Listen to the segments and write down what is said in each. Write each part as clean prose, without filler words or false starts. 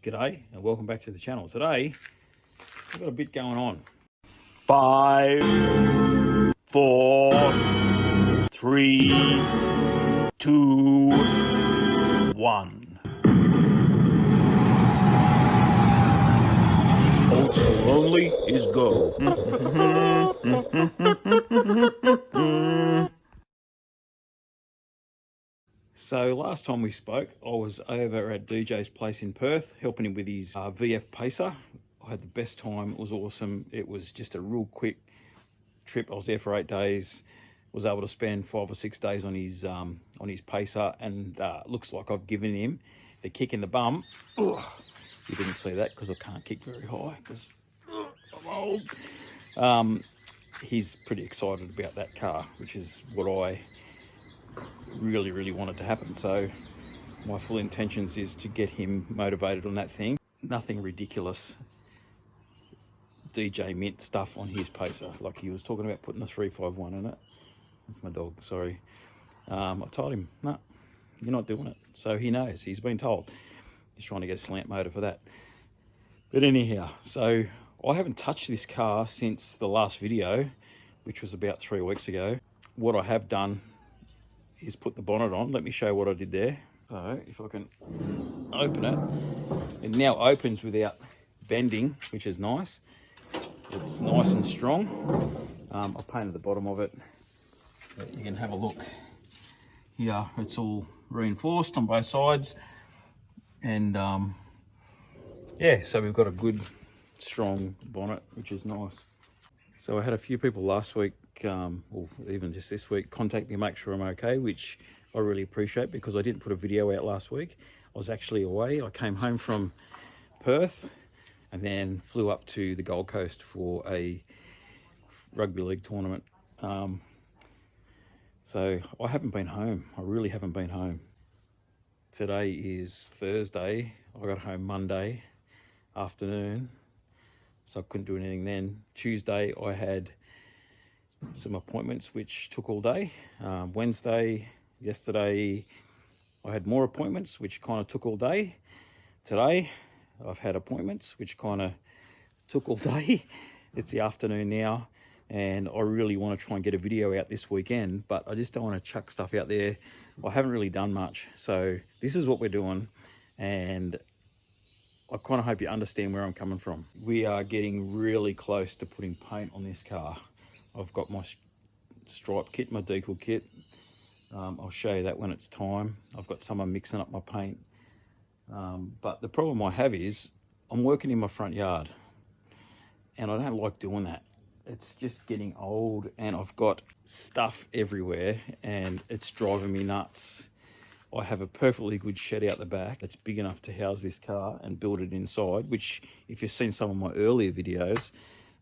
G'day and welcome back to the channel. Today, we've got a bit going on. 5, 4, 3, 2, 1. Old School Only is go. So last time we spoke, I was over at DJ's place in Perth, helping him with his VF Pacer. I had the best time. It was awesome. It was just a real quick trip. I was there for 8 days. Was able to spend 5 or 6 days on his Pacer, and looks like I've given him the kick in the bum. Ugh. You didn't see that because I can't kick very high because I'm old. He's pretty excited about that car, which is what I really wanted to happen. So my full intentions is to get him motivated on that thing. Nothing ridiculous DJ Mint stuff on his Pacer, like he was talking about putting a 351 in it. That's my dog, sorry. I told him, no, you're not doing it. So he knows, he's been told. He's trying to get a slant motor for that. But anyhow, so I haven't touched this car since the last video, which was about 3 weeks ago. What I have done is put the bonnet on. Let me show you what I did there. So if I can open it, it now opens without bending, which is nice. It's nice and strong. I painted the bottom of it. You can have a look here. It's all reinforced on both sides. And yeah, so we've got a good strong bonnet, which is nice. So I had a few people last week, or even just this week, contact me, make sure I'm okay, which I really appreciate because I didn't put a video out last week. I was actually away. I came home from Perth and then flew up to the Gold Coast for a rugby league tournament. So I haven't been home. I really haven't been home. Today is Thursday. I got home Monday afternoon, so I couldn't do anything then. Tuesday I had some appointments which took all day. Wednesday, yesterday, I had more appointments which kind of took all day. Today I've had appointments which kind of took all day. It's the afternoon now, and I really want to try and get a video out this weekend, but I just don't want to chuck stuff out there. I haven't really done much, so this is what we're doing, and I kind of hope you understand where I'm coming from. We are getting really close to putting paint on this car. I've got my stripe kit, my decal kit. I'll show you that when it's time. I've got someone mixing up my paint. But the problem I have is I'm working in my front yard, and I don't like doing that. It's just getting old, and I've got stuff everywhere, and it's driving me nuts. I have a perfectly good shed out the back that's big enough to house this car and build it inside, which if you've seen some of my earlier videos,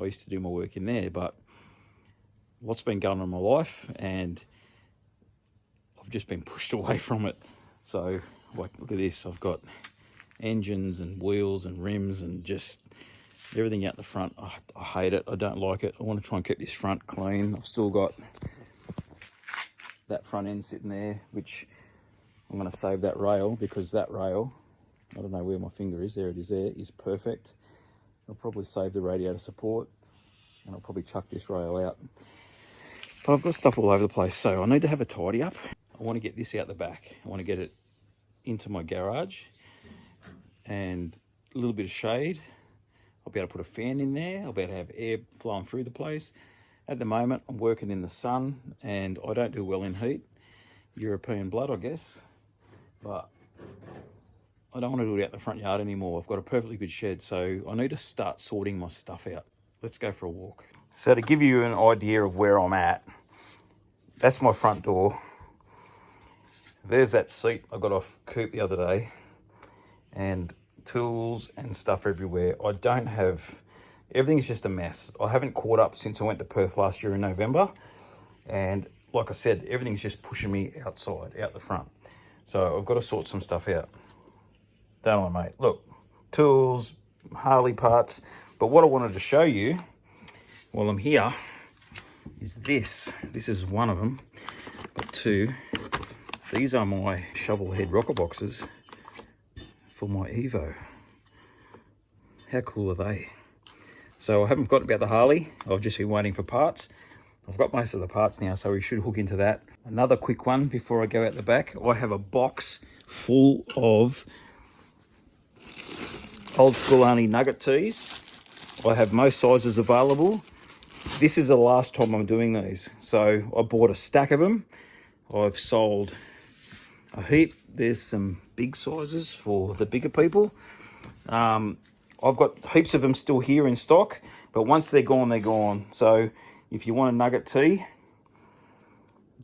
I used to do my work in there, but what's been going on in my life, and I've just been pushed away from it. So like, look at this. I've got engines and wheels and rims and just everything out the front. I hate it. I don't like it. I want to try and keep this front clean. I've still got that front end sitting there, which I'm going to save that rail, because that rail, I don't know where my finger is, there it is, there is perfect. I'll probably save the radiator support, and I'll probably chuck this rail out. But I've got stuff all over the place, so I need to have a tidy up. I want to get this out the back. I want to get it into my garage and a little bit of shade. I'll be able to put a fan in there. I'll be able to have air flowing through the place. At the moment, I'm working in the sun, and I don't do well in heat. European blood, I guess. But I don't want to do it out the front yard anymore. I've got a perfectly good shed, so I need to start sorting my stuff out. Let's go for a walk. So to give you an idea of where I'm at, that's my front door. There's that seat I got off Coop the other day, and tools and stuff everywhere. I don't have, everything's just a mess. I haven't caught up since I went to Perth last year in November, and like I said, everything's just pushing me outside, out the front. So I've got to sort some stuff out. Don't I, mate? Look, tools, Harley parts. But what I wanted to show you while I'm here is this. This is one of them. Got two. These are my shovel head rocker boxes for my Evo. How cool are they? So I haven't forgotten about the Harley. I've just been waiting for parts. I've got most of the parts now, so we should hook into that. Another quick one before I go out the back. I have a box full of old school only nugget tees. I have most sizes available. This is the last time I'm doing these. So I bought a stack of them. I've sold a heap. There's some big sizes for the bigger people. I've got heaps of them still here in stock, but once they're gone, they're gone. So if you want a nugget tee,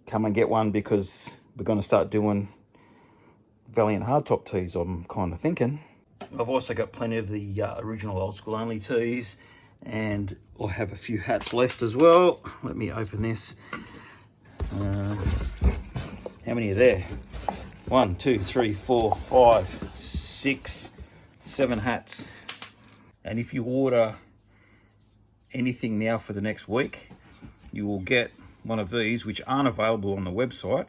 come and get one, because we're going to start doing Valiant Hardtop tees, I'm kind of thinking. I've also got plenty of the original old school only tees, and I have a few hats left as well. Let me open this. How many are there? 1, 2, 3, 4, 5, 6, 7 hats. And if you order anything now for the next week, you will get one of these, which aren't available on the website.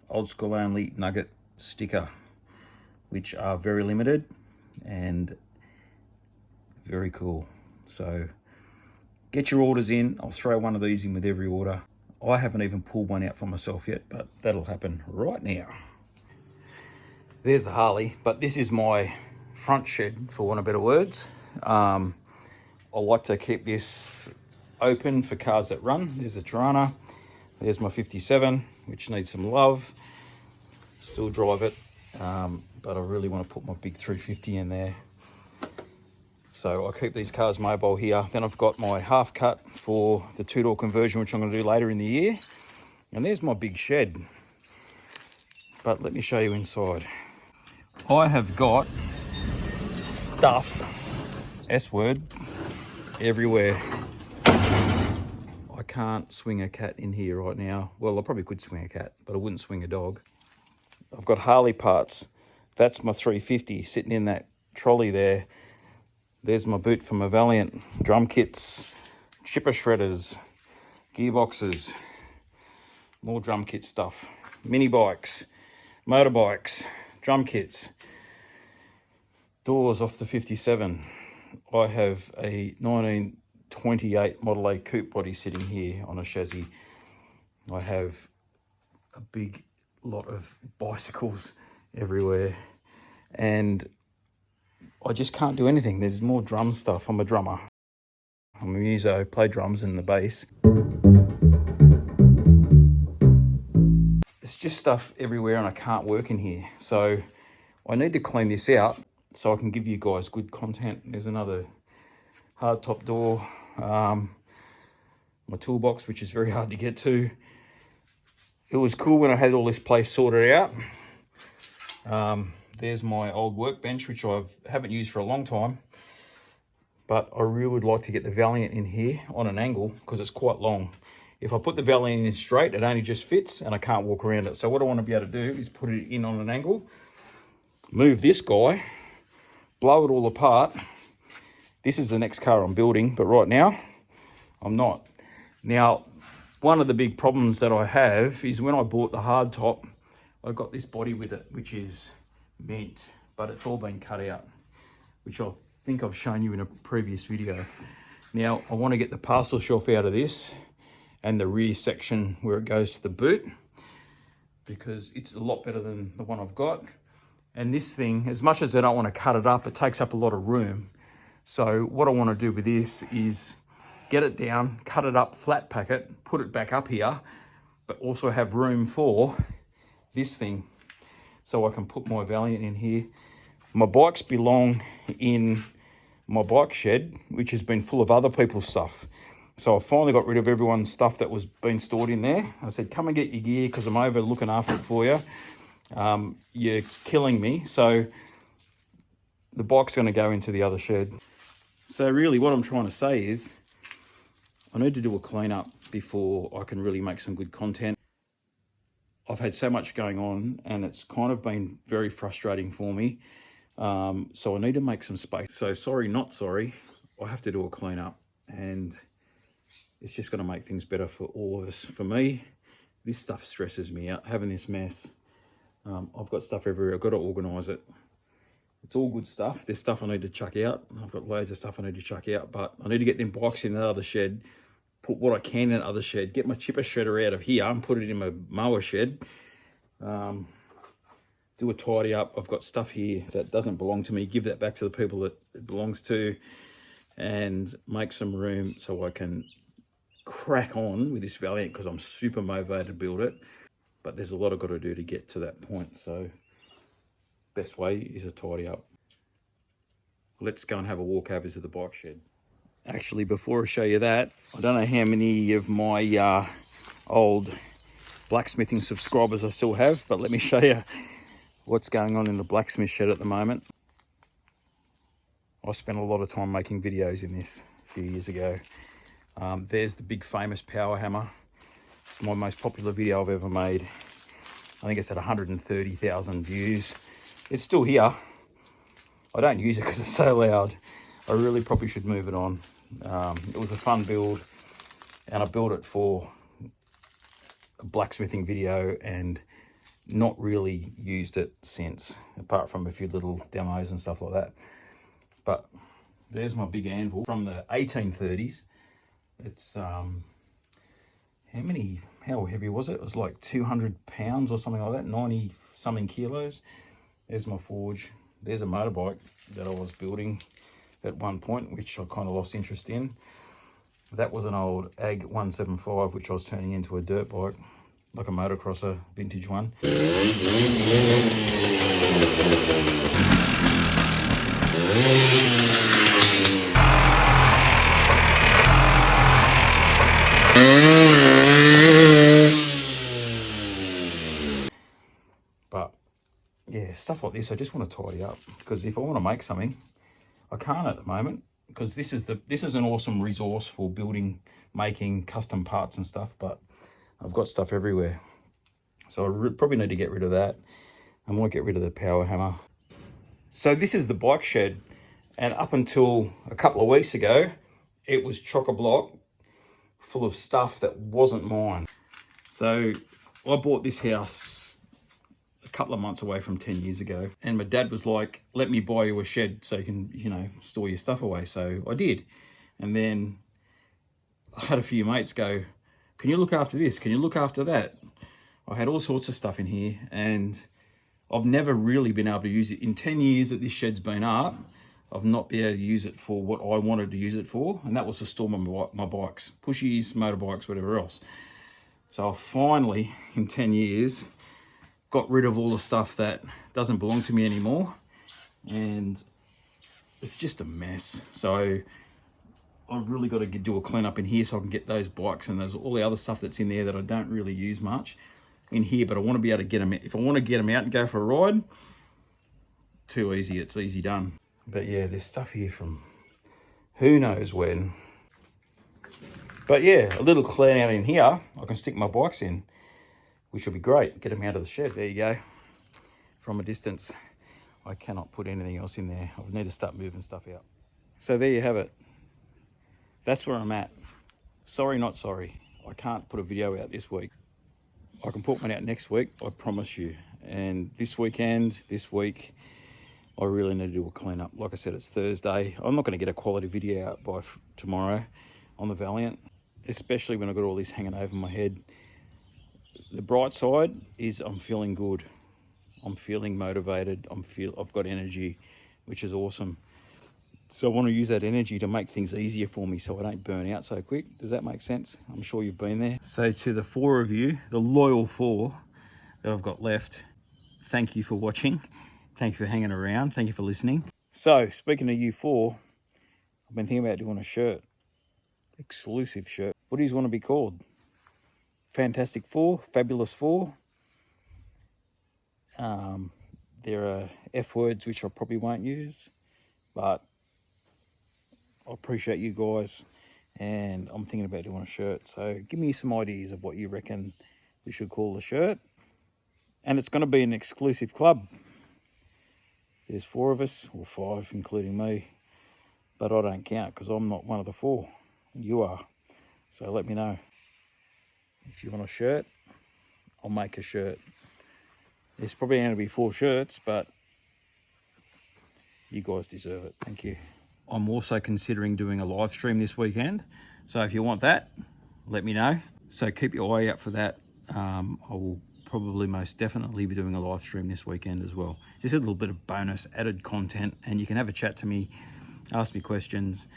Old school only nugget sticker, which are very limited and very cool. So get your orders in. I'll throw one of these in with every order. I haven't even pulled one out for myself yet, but that'll happen right now. There's the Harley, but this is my front shed, for want of better words. I like to keep this open for cars that run. There's a Tirana. There's my 57, which needs some love. Still drive it, but I really want to put my big 350 in there. So I keep these cars mobile here. Then I've got my half cut for the 2-door conversion, which I'm going to do later in the year. And there's my big shed. But let me show you inside. I have got stuff, S-word, everywhere. I can't swing a cat in here right now. Well, I probably could swing a cat, but I wouldn't swing a dog. I've got Harley parts. That's my 350 sitting in that trolley there. There's my boot for my Valiant. Drum kits, chipper shredders, gearboxes, more drum kit stuff. Mini bikes, motorbikes, drum kits. Doors off the 57. I have a 1928 Model A coupe body sitting here on a chassis. I have a big lot of bicycles everywhere, and I just can't do anything. There's more drum stuff. I'm a drummer. I'm a muso, play drums and the bass. It's just stuff everywhere and I can't work in here. So I need to clean this out so I can give you guys good content. There's another hardtop door. My toolbox, which is very hard to get to. It was cool when I had all this place sorted out. There's my old workbench, which I haven't used for a long time. But I really would like to get the Valiant in here on an angle, because it's quite long. If I put the Valiant in straight, it only just fits and I can't walk around it. So what I want to be able to do is put it in on an angle, move this guy, blow it all apart. This is the next car I'm building, but right now, I'm not. Now, one of the big problems that I have is when I bought the hardtop, I got this body with it, which is mint, but it's all been cut out, which I think I've shown you in a previous video. Now, I want to get the parcel shelf out of this and the rear section where it goes to the boot, because it's a lot better than the one I've got. And this thing, as much as I don't want to cut it up, it takes up a lot of room. So what I want to do with this is get it down, cut it up, flat pack it, put it back up here, but also have room for this thing, so I can put my Valiant in here. My bikes belong in my bike shed, which has been full of other people's stuff. So I finally got rid of everyone's stuff that was being stored in there. I said, come and get your gear, because I'm over looking after it for you. You're killing me. So the bike's going to go into the other shed. So really what I'm trying to say is I need to do a cleanup before I can really make some good content. I've had so much going on and it's kind of been very frustrating for me. So I need to make some space. So sorry, not sorry. I have to do a cleanup, and it's just going to make things better for all of us. For me, this stuff stresses me out, having this mess. I've got stuff everywhere. I've got to organise it. It's all good stuff. There's stuff I need to chuck out. I've got loads of stuff I need to chuck out, but I need to get them bikes in the other shed, put what I can in the other shed, get my chipper shredder out of here and put it in my mower shed. Do a tidy up. I've got stuff here that doesn't belong to me, give that back to the people that it belongs to, and make some room so I can crack on with this Valiant, because I'm super motivated to build it. But there's a lot I've got to do to get to that point, so best way is a tidy up. Let's go and have a walk over to the bike shed. Actually, before I show you that, I don't know how many of my old blacksmithing subscribers I still have, but let me show you what's going on in the blacksmith shed at the moment. I spent a lot of time making videos in this a few years ago. There's the big famous power hammer. It's my most popular video I've ever made. I think it's at 130,000 views. It's still here. I don't use it because it's so loud. I really probably should move it on. It was a fun build, and I built it for a blacksmithing video and not really used it since, apart from a few little demos and stuff like that. But there's my big anvil from the 1830s. It's how heavy was it? It was like 200 pounds or something like that, 90 something kilos. There's my forge. There's a motorbike that I was building at one point, which I kind of lost interest in. That was an old Ag 175, which I was turning into a dirt bike, like a motocrosser, vintage one. But yeah, stuff like this I just want to tidy up, because if I want to make something, I can't at the moment, because this is an awesome resource for building, making custom parts and stuff, but I've got stuff everywhere. So I probably need to get rid of that. I might get rid of the power hammer. So this is the bike shed, and up until a couple of weeks ago, it was chock-a-block full of stuff that wasn't mine. So I bought this house a couple of months away from 10 years ago, and my dad was like, let me buy you a shed so you can, you know, store your stuff away. So I did. And then I had a few mates go, can you look after this? Can you look after that? I had all sorts of stuff in here, and I've never really been able to use it. In 10 years that this shed's been up, I've not been able to use it for what I wanted to use it for, and that was to store my bikes, pushies, motorbikes, whatever else. So I finally, in 10 years, got rid of all the stuff that doesn't belong to me anymore, and it's just a mess. So I've really got to do a clean up in here so I can get those bikes, and there's all the other stuff that's in there that I don't really use much in here, but I want to be able to get them. If I want to get them out and go for a ride, too easy. It's easy done. But yeah, there's stuff here from who knows when. But yeah, a little clean out in here, I can stick my bikes in, which will be great. Get them out of the shed. There you go. From a distance. I cannot put anything else in there. I need to start moving stuff out. So there you have it. That's where I'm at. Sorry, not sorry. I can't put a video out this week. I can put one out next week, I promise you. And this week, I really need to do a clean up. Like I said, it's Thursday. I'm not going to get a quality video out by tomorrow on the Valiant, especially when I've got all this hanging over my head. The bright side is I'm feeling good. I'm feeling motivated. I've got energy, which is awesome. So I want to use that energy to make things easier for me so I don't burn out so quick. Does that make sense? I'm sure you've been there. So to the 4 of you, the loyal 4 that I've got left, thank you for watching. Thank you for hanging around. Thank you for listening. So speaking of you 4, I've been thinking about doing a shirt. Exclusive shirt. What do you want to be called? Fantastic 4? Fabulous 4? There are F words which I probably won't use, but I appreciate you guys, and I'm thinking about doing a shirt. So give me some ideas of what you reckon we should call the shirt. And it's going to be an exclusive club. There's 4 of us, or 5 including me, but I don't count because I'm not one of the 4. You are. So let me know. If you want a shirt, I'll make a shirt. There's probably going to be 4 shirts, but You guys deserve it. Thank you. I'm also considering doing a live stream this weekend. So if you want that, let me know. So keep your eye out for that. I will probably most definitely be doing a live stream this weekend as well. Just a little bit of bonus added content, and you can have a chat to me, ask me questions,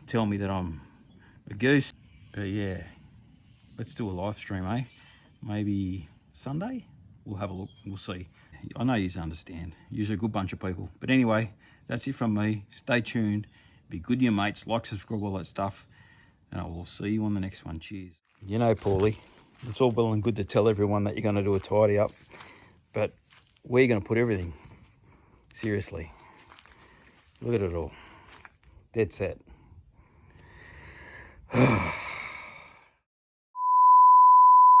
tell me that I'm a goose. But yeah, let's do a live stream, eh? Maybe Sunday? We'll have a look, we'll see. I know you understand. You're a good bunch of people. But anyway, that's it from me. Stay tuned. Be good to your mates. Like, subscribe, all that stuff. And I will see you on the next one. Cheers. You know, Paulie, it's all well and good to tell everyone that you're going to do a tidy up. But where are you going to put everything? Seriously. Look at it all. Dead set.